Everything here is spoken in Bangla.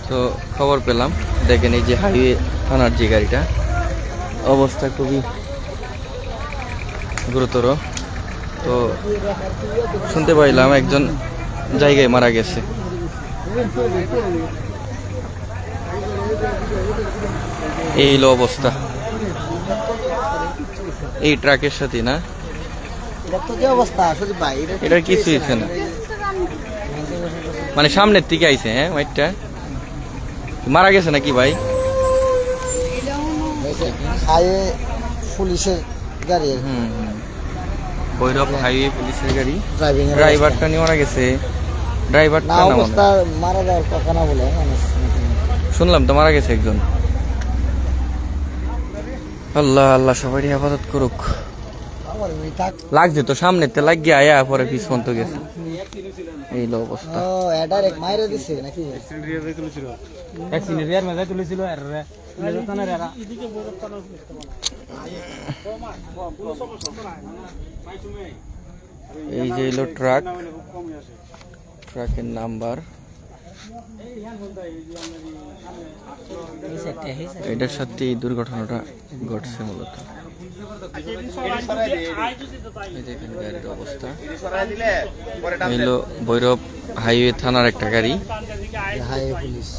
তো খবর পেলাম, দেখেন এই যে হাইওয়ে থানার যে গাড়িটা, অবস্থা খুবই গুরুতর। তো শুনতে পাইলাম একজন জায়গায় মারা গেছে। এই হলো অবস্থা এই ট্রাকের সাথে, না এটা কিছু হয়েছে না, মানে সামনের থেকে আইছে। হ্যাঁ, মাইটটা মারা গেছে নাকি ভাই? পুলিশের গাড়ি, ভৈরব হাইওয়ে পুলিশের গাড়ি, ড্রাইভারটা নিয়ে মারা গেছে। ড্রাইভারটা অবস্থা মারা যাওয়ার কথা না বলে শুনলাম তো মারা গেছে একজন। আল্লাহ আল্লাহ সবাই হেফাজত করুক। লাগছে তো সামনেতে লাগিয়ে আয়া পরে পিছন তো গেছে। এই লো অবস্থা। ডাইরেক্ট মাইরে দিছে নাকি? এই যে এলো ট্রাক, ট্রাকের নাম্বার, এটার সাথে এই দুর্ঘটনাটা ঘটছে মূলত। দেখেন গাড়ির অবস্থা, এলো ভৈরব হাইওয়ে থানার একটা গাড়ি, হাইওয়ে পুলিশ।